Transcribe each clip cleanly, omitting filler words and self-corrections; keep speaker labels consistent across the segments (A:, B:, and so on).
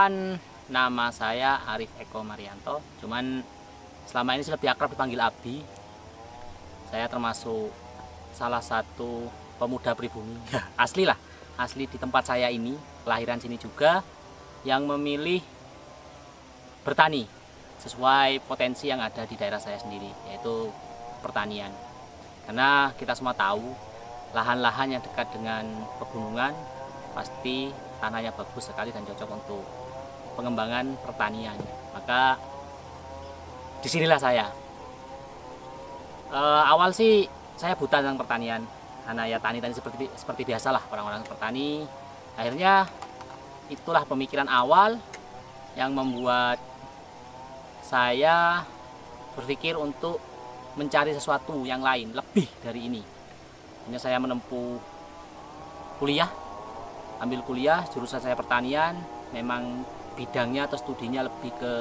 A: Perkenalkan, nama saya Arif Eko Marianto. Cuman selama ini lebih akrab dipanggil Abi. Saya termasuk salah satu pemuda pribumi. Asli lah, asli di tempat saya ini, kelahiran sini juga, yang memilih bertani sesuai potensi yang ada di daerah saya sendiri, yaitu pertanian. Karena kita semua tahu lahan-lahan yang dekat dengan pegunungan pasti tanahnya bagus sekali dan cocok untuk pengembangan pertanian. Maka disinilah saya. Awal sih saya buta tentang pertanian, karena ya tani-tani seperti biasalah orang-orang bertani. Akhirnya itulah pemikiran awal yang membuat saya berpikir untuk mencari sesuatu yang lain, lebih dari ini. Hanya saya menempuh kuliah, ambil kuliah, jurusan saya pertanian, memang bidangnya atau studinya lebih ke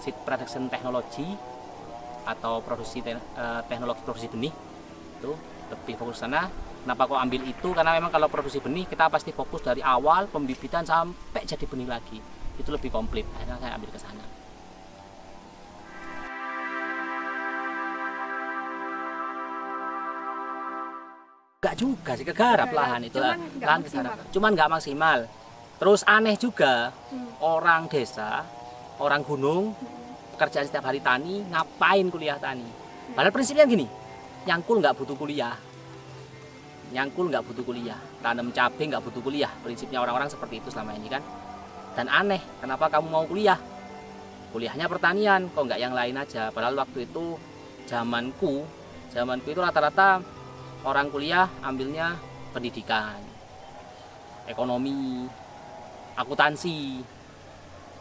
A: seed production technology atau teknologi produksi benih. Itu lebih fokus sana. Kenapa kok ambil itu? Karena memang kalau produksi benih kita pasti fokus dari awal pembibitan sampai jadi benih lagi. Itu lebih komplit. Akhirnya saya ambil ke sana. Enggak juga sih, kegarap lahan itu. Cuman nggak maksimal. Terus aneh juga, orang desa, orang gunung, pekerjaan setiap hari tani, ngapain kuliah tani? Padahal prinsipnya gini, nyangkul nggak butuh kuliah. Nyangkul nggak butuh kuliah, tanam cabai nggak butuh kuliah. Prinsipnya orang-orang seperti itu selama ini kan. Dan aneh, kenapa kamu mau kuliah? Kuliahnya pertanian, kok nggak yang lain aja? Padahal waktu itu zamanku itu rata-rata orang kuliah ambilnya pendidikan, ekonomi, akuntansi.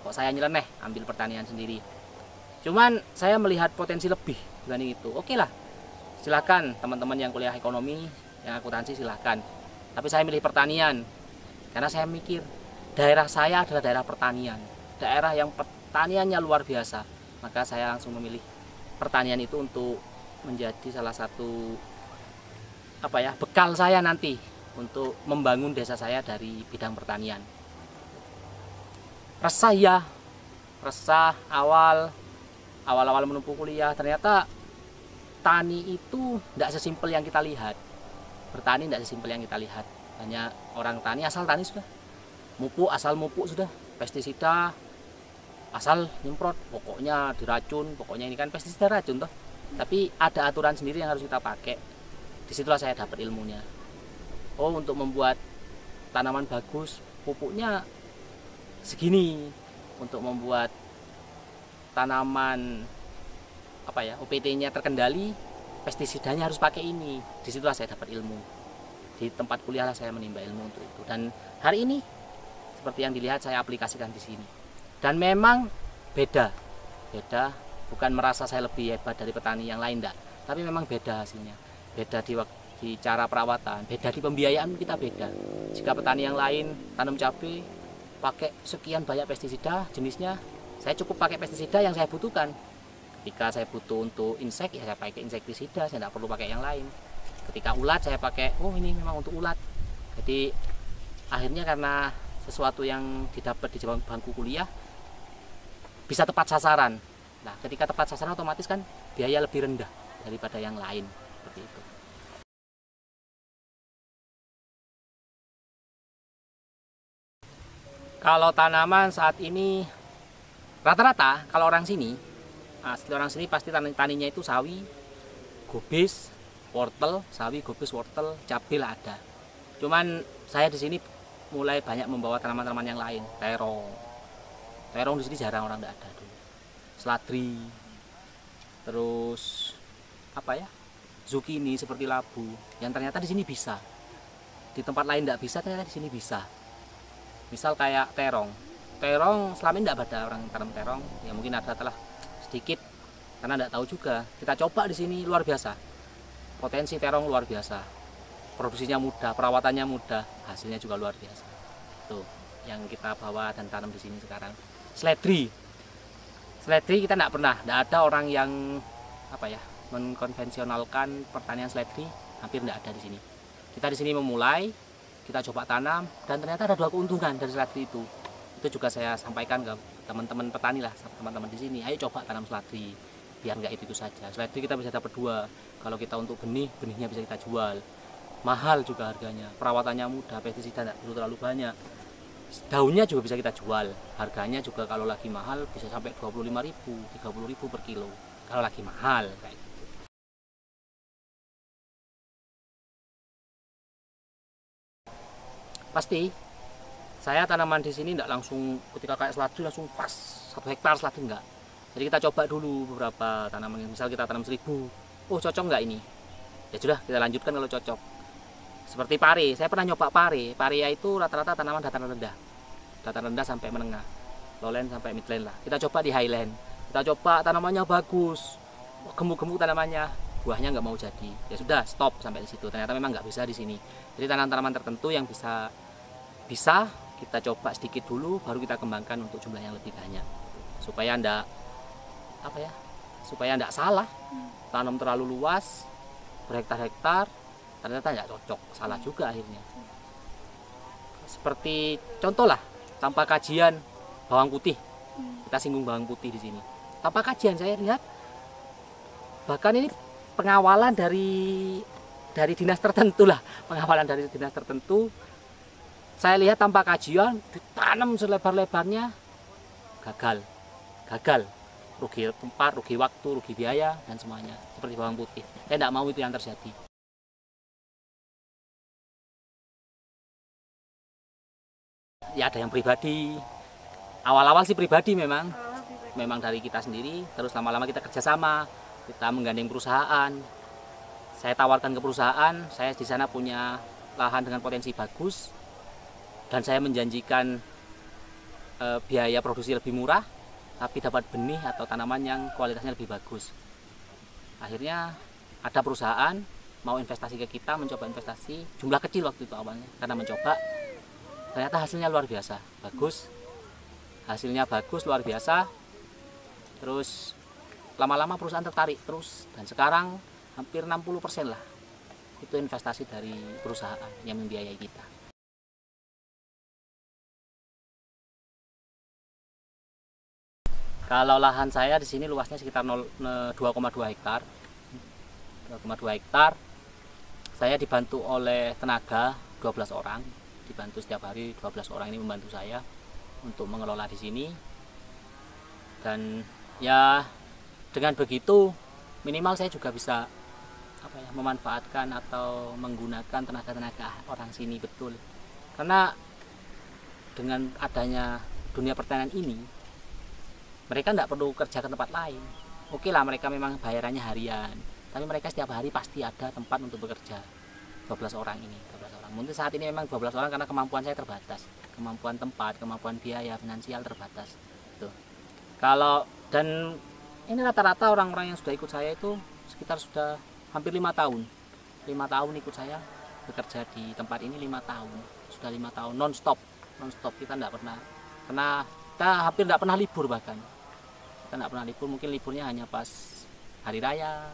A: Kok saya nyeleneh ambil pertanian sendiri. Cuman saya melihat potensi lebih dibanding itu. Oke lah, silakan teman-teman yang kuliah ekonomi, yang akuntansi silakan. Tapi saya milih pertanian karena saya mikir daerah saya adalah daerah pertanian, daerah yang pertaniannya luar biasa. Maka saya langsung memilih pertanian itu untuk menjadi salah satu bekal saya nanti untuk membangun desa saya dari bidang pertanian. Resah ya, resah awal menempuh kuliah. Ternyata tani itu tidak sesimpel yang kita lihat. Bertani tidak sesimpel yang kita lihat. Banyak orang tani asal tani sudah, asal mupuk sudah, pestisida asal nyemprot, pokoknya diracun, pokoknya ini kan pestisida racun toh. Tapi ada aturan sendiri yang harus kita pakai. Disitulah saya dapat ilmunya. Oh, untuk membuat tanaman bagus, pupuknya segini. Untuk membuat tanaman OPT-nya terkendali, pestisidanya harus pakai ini. Disitulah saya dapat ilmu. Di tempat kuliah lah saya menimba ilmu untuk itu. Dan hari ini seperti yang dilihat saya aplikasikan di sini. Dan memang beda, bukan merasa saya lebih hebat dari petani yang lain, enggak. Tapi memang beda hasilnya. Beda di cara perawatan, beda di pembiayaan kita beda. Jika petani yang lain tanam cabai pakai sekian banyak pestisida jenisnya, saya cukup pakai pestisida yang saya butuhkan. Ketika saya butuh untuk insek, ya saya pakai insektisida, saya tidak perlu pakai yang lain. Ketika ulat, saya pakai, oh ini memang untuk ulat. Jadi akhirnya karena sesuatu yang didapat di bangku kuliah bisa tepat sasaran. Nah, ketika tepat sasaran otomatis kan biaya lebih rendah daripada yang lain. Seperti itu. Kalau tanaman saat ini rata-rata kalau orang sini, asli orang sini pasti taninya itu sawi, gobis, wortel, sawi, gobis, wortel, cabai lah ada. Cuman saya di sini mulai banyak membawa tanaman-tanaman yang lain, terong. Terong di sini jarang, orang tidak ada dulu. Seladri. Terus zucchini seperti labu, yang ternyata di sini bisa. Di tempat lain tidak bisa, ternyata di sini bisa. Misal kayak terong selama ini tidak ada orang tanam terong, ya mungkin ada telah sedikit karena tidak tahu juga. Kita coba di sini luar biasa, potensi terong luar biasa, produksinya mudah, perawatannya mudah, hasilnya juga luar biasa. Tuh yang kita bawa dan tanam di sini sekarang. Seledri kita tidak ada orang yang mengkonvensionalkan pertanian seledri, hampir tidak ada di sini. Kita di sini memulai, kita coba tanam, dan ternyata ada dua keuntungan dari seledri itu. Itu juga saya sampaikan ke teman-teman petani lah, teman-teman di sini, ayo coba tanam seledri, biar nggak itu saja. Seledri kita bisa dapat 2. Kalau kita untuk benihnya bisa kita jual. Mahal juga harganya, perawatannya mudah, pestisida tidak perlu terlalu banyak. Daunnya juga bisa kita jual, harganya juga kalau lagi mahal bisa sampai 25.000, 30.000 per kilo. Kalau lagi mahal kayak gitu. Pasti saya tanaman di sini tidak langsung ketika kayak seledri langsung pas 1 hektar seledri, enggak. Jadi kita coba dulu beberapa tanaman, misal kita tanam 1000, oh cocok nggak ini? Ya sudah, kita lanjutkan kalau cocok. Seperti pare, saya pernah nyoba pare. Pare itu rata-rata tanaman dataran rendah sampai menengah, lowland sampai midland lah. Kita coba di highland, kita coba tanamannya bagus, gemuk-gemuk tanamannya, buahnya nggak mau jadi. Ya sudah, stop sampai di situ. Ternyata memang nggak bisa di sini. Jadi tanaman-tanaman tertentu yang bisa kita coba sedikit dulu, baru kita kembangkan untuk jumlah yang lebih banyak, supaya ndak salah tanam terlalu luas berhektar-hektar, ternyata nggak cocok, salah juga akhirnya. Seperti contoh lah, tanpa kajian bawang putih, kita singgung bawang putih di sini, tanpa kajian saya lihat bahkan ini pengawalan dari dinas tertentu lah, saya lihat tanpa kajian ditanam selebar-lebarnya, gagal, rugi tempat, rugi waktu, rugi biaya dan semuanya, seperti bawang putih. Saya tidak mau itu yang terjadi. Ya ada yang pribadi, awal-awal sih pribadi memang dari kita sendiri, terus lama-lama kita kerjasama, kita menggandeng perusahaan. Saya tawarkan ke perusahaan, saya di sana punya lahan dengan potensi bagus, dan saya menjanjikan biaya produksi lebih murah, tapi dapat benih atau tanaman yang kualitasnya lebih bagus. Akhirnya ada perusahaan mau investasi ke kita, mencoba investasi, jumlah kecil waktu itu awalnya, karena mencoba, ternyata hasilnya luar biasa, bagus. Hasilnya bagus, luar biasa. Terus lama-lama perusahaan tertarik terus, dan sekarang hampir 60% lah itu investasi dari perusahaan yang membiayai kita. Kalau lahan saya di sini luasnya sekitar 2,2 hektar. 2,2 hektar. Saya dibantu oleh tenaga 12 orang. Dibantu setiap hari 12 orang ini membantu saya untuk mengelola di sini. Dan ya dengan begitu minimal saya juga bisa memanfaatkan atau menggunakan tenaga-tenaga orang sini betul. Karena dengan adanya dunia pertanian ini, mereka tidak perlu kerja ke tempat lain. Oke lah, mereka memang bayarannya harian, tapi mereka setiap hari pasti ada tempat untuk bekerja. 12 orang ini, 12 orang. Mungkin saat ini memang 12 orang karena kemampuan saya terbatas. Kemampuan tempat, kemampuan biaya, finansial terbatas. Tuh. Dan ini rata-rata orang-orang yang sudah ikut saya itu sekitar sudah hampir 5 tahun. 5 tahun ikut saya bekerja di tempat ini 5 tahun. Sudah 5 tahun non-stop. Kita tidak pernah, karena kita hampir tidak pernah libur bahkan. Kita tidak pernah libur, mungkin liburnya hanya pas hari raya,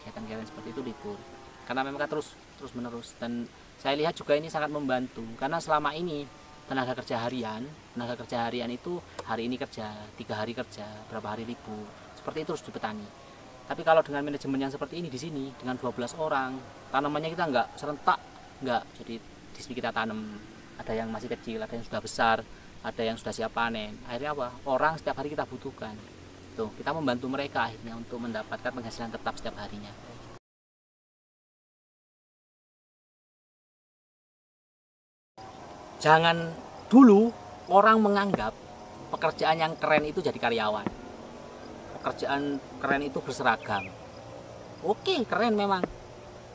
A: kegiatan-kegiatan seperti itu libur. Karena memang terus menerus, dan saya lihat juga ini sangat membantu, karena selama ini tenaga kerja harian itu hari ini kerja, 3 hari kerja, berapa hari libur, seperti itu terus di petani. Tapi kalau dengan manajemen yang seperti ini di sini dengan 12 orang, tanamannya kita nggak serentak, nggak. Jadi di sini kita tanam, ada yang masih kecil, ada yang sudah besar, ada yang sudah siap panen. Akhirnya apa? Orang setiap hari kita butuhkan. Tuh, kita membantu mereka akhirnya untuk mendapatkan penghasilan tetap setiap harinya. Jangan dulu orang menganggap pekerjaan yang keren itu jadi karyawan. Pekerjaan keren itu berseragam. Oke, keren memang.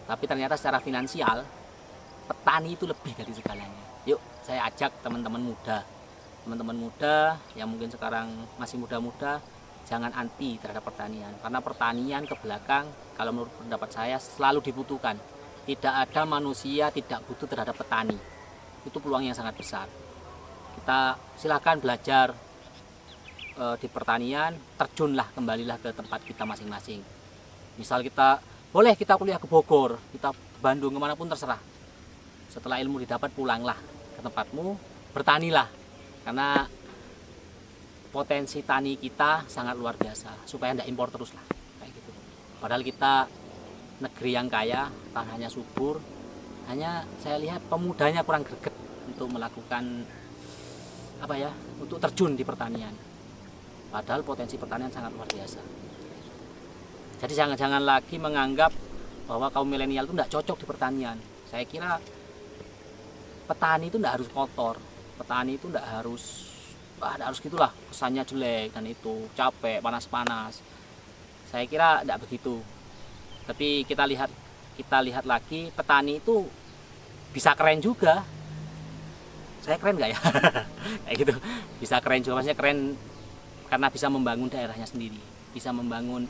A: Tapi ternyata secara finansial, petani itu lebih dari segalanya. Yuk, saya ajak teman-teman muda yang mungkin sekarang masih muda-muda, jangan anti terhadap pertanian. Karena pertanian ke belakang, kalau menurut pendapat saya, selalu dibutuhkan. Tidak ada manusia tidak butuh terhadap petani. Itu peluang yang sangat besar. Kita silakan belajar di pertanian, terjunlah, kembalilah ke tempat kita masing-masing. Misal kita kuliah ke Bogor, kita ke Bandung, kemanapun terserah. Setelah ilmu didapat, pulanglah ke tempatmu, bertanilah. Karena potensi tani kita sangat luar biasa, supaya tidak impor terus lah kayak gitu. Padahal kita negeri yang kaya, tanahnya subur, hanya saya lihat pemudanya kurang greget untuk melakukan apa ya, untuk terjun di pertanian. Padahal potensi pertanian sangat luar biasa. Jadi jangan lagi menganggap bahwa kaum milenial itu tidak cocok di pertanian. Saya kira petani itu tidak harus kotor, petani itu tidak harus gitulah, kesannya jelek dan itu capek, panas-panas. Saya kira tidak begitu. Tapi kita lihat lagi, petani itu bisa keren juga. Saya keren nggak ya? Kayak gitu. Bisa keren juga, maksudnya keren karena bisa membangun daerahnya sendiri, bisa membangun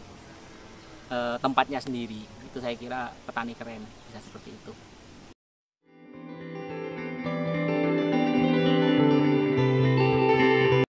A: tempatnya sendiri. Itu saya kira petani keren, bisa seperti itu.